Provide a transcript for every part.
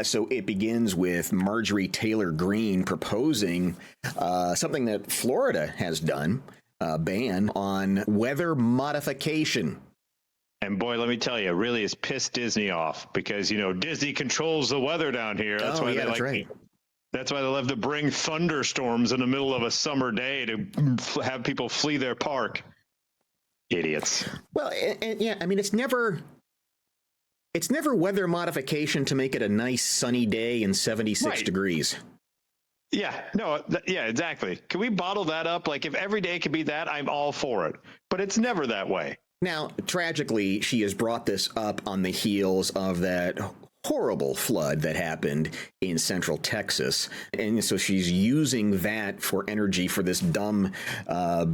So it begins with Marjorie Taylor Greene proposing something that Florida has done, a ban on weather modification. And boy, let me tell you, really has pissed Disney off because, you know, Disney controls the weather down here. That's why that's right. That's why they love to bring thunderstorms in the middle of a summer day to have people flee their park. Idiots. Well, and yeah, I mean, it's never weather modification to make it a nice sunny day and 76 degrees. Yeah, no, yeah, exactly. Can we bottle that up? Like, if every day could be that, I'm all for it. But it's never that way. Now, tragically, she has brought this up on the heels of that horrible flood that happened in central Texas. And so she's using that for energy for this dumb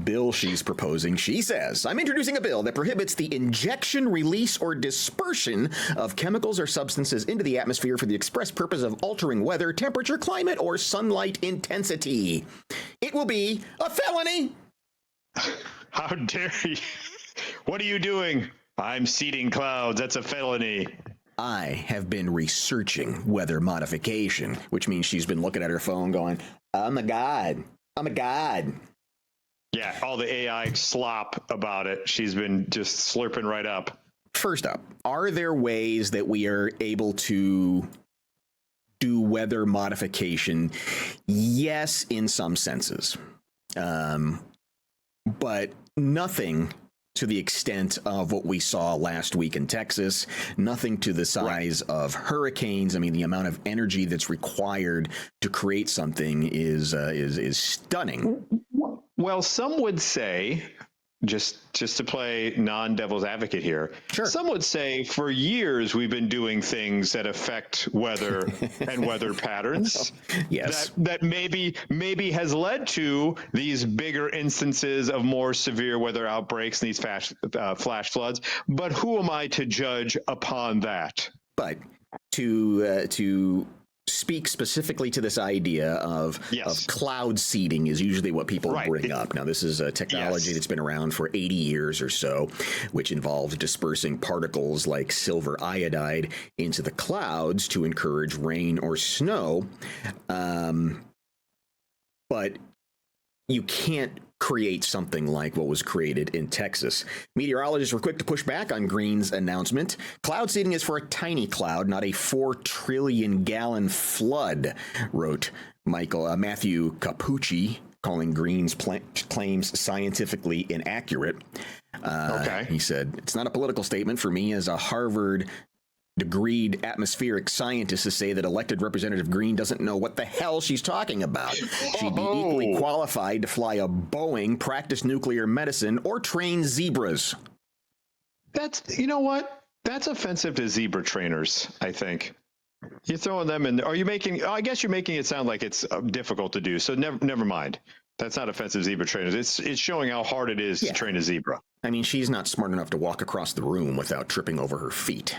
bill she's proposing. She says, I'm introducing a bill that prohibits the injection, release, or dispersion of chemicals or substances into the atmosphere for the express purpose of altering weather, temperature, climate, or sunlight intensity. It will be a felony. How dare you? What are you doing? I'm seeding clouds. That's a felony. I have been researching weather modification, which means she's been looking at her phone going, oh my God, oh my God. Yeah, all the AI slop about it. She's been just slurping right up. First up, are there ways that we are able to do weather modification? Yes, in some senses. But nothing to the extent of what we saw last week in Texas, nothing to the size of hurricanes. I mean, the amount of energy that's required to create something is stunning. Well, some would say, just to play non-devil's advocate here, sure. Some would say for years we've been doing things that affect weather and weather patterns. Yes, that maybe has led to these bigger instances of more severe weather outbreaks and these flash floods. But who am I to judge upon that? But to speak specifically to this idea of cloud seeding is usually what people bring up. Now, this is a technology that's been around for 80 years or so, which involves dispersing particles like silver iodide into the clouds to encourage rain or snow. But you can't create something like what was created in Texas. Meteorologists were quick to push back on Greene's announcement. Cloud seeding is for a tiny cloud, not a 4 trillion gallon flood, wrote Matthew Capucci, calling Greene's claims scientifically inaccurate. He said, it's not a political statement for me as a Harvard degreed atmospheric scientist to say that elected Representative Greene doesn't know what the hell she's talking about. She'd be equally qualified to fly a Boeing, practice nuclear medicine, or train zebras. That's, you know what? That's offensive to zebra trainers, I think. You're throwing them in there. Are you making, I guess you're making it sound like it's difficult to do. So never mind. That's not offensive to zebra trainers. It's showing how hard it is to train a zebra. I mean, she's not smart enough to walk across the room without tripping over her feet.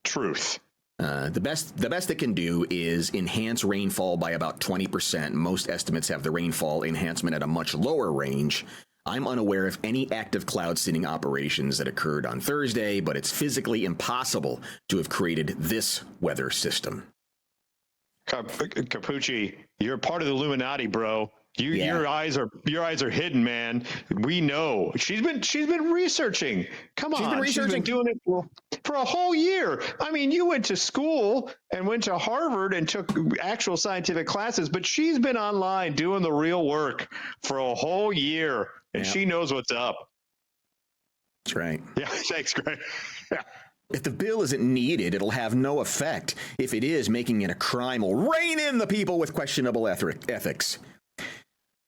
Truth. The best it can do is enhance rainfall by about 20%. Most estimates have the rainfall enhancement at a much lower range. I'm unaware of any active cloud seeding operations that occurred on Thursday, but it's physically impossible to have created this weather system. Capucci, you're part of the Illuminati, bro. Your eyes are hidden, man. We know. She's been researching. Come on, she's been doing it for a whole year. I mean, you went to school and went to Harvard and took actual scientific classes, but she's been online doing the real work for a whole year, and she knows what's up. That's right. Yeah, thanks, Greg. Yeah. If the bill isn't needed, it'll have no effect. If it is, making it a crime will rein in the people with questionable ethics.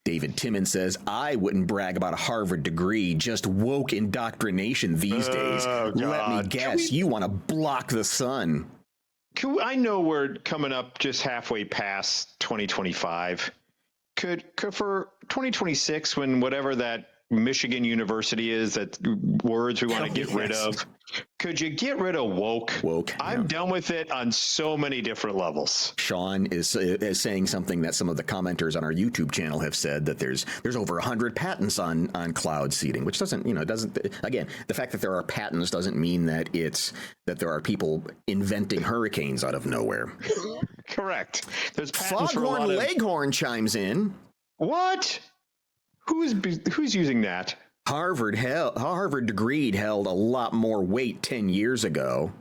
David Timmons says, I wouldn't brag about a Harvard degree, just woke indoctrination these days. Let me guess, you want to block the sun. I know we're coming up just halfway past 2025. Could for 2026, when whatever that Michigan University is, that words we want to get rid of. Could you get rid of woke? I'm done with it on so many different levels. Sean is saying something that some of the commenters on our YouTube channel have said, that there's over 100 patents on cloud seeding, which doesn't, again, the fact that there are patents doesn't mean that there are people inventing hurricanes out of nowhere. Correct. There's patents for a lot of... Leghorn chimes in. What? Who's using that? Harvard degree held a lot more weight 10 years ago.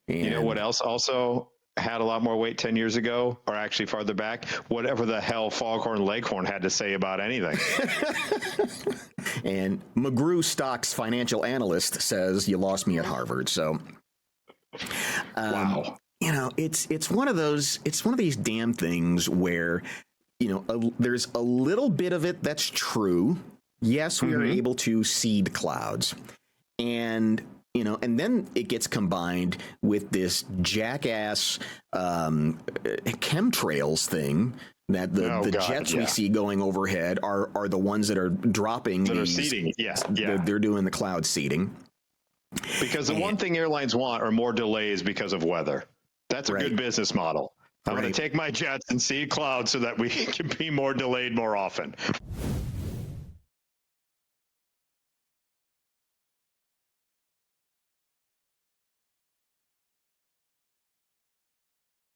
And you know what else also had a lot more weight 10 years ago, or actually farther back? Whatever the hell Foghorn Leghorn had to say about anything. And McGrew Stocks financial analyst says, you lost me at Harvard. So, wow. It's one of these damn things where, there's a little bit of it that's true. Yes, we are able to seed clouds, and then it gets combined with this jackass chemtrails thing that the jets we see going overhead are the ones that are dropping. That are seeding. Yes, they're doing the cloud seeding. Because the one thing airlines want are more delays because of weather. That's a good business model. I'm going to take my jets and seed clouds so that we can be more delayed more often.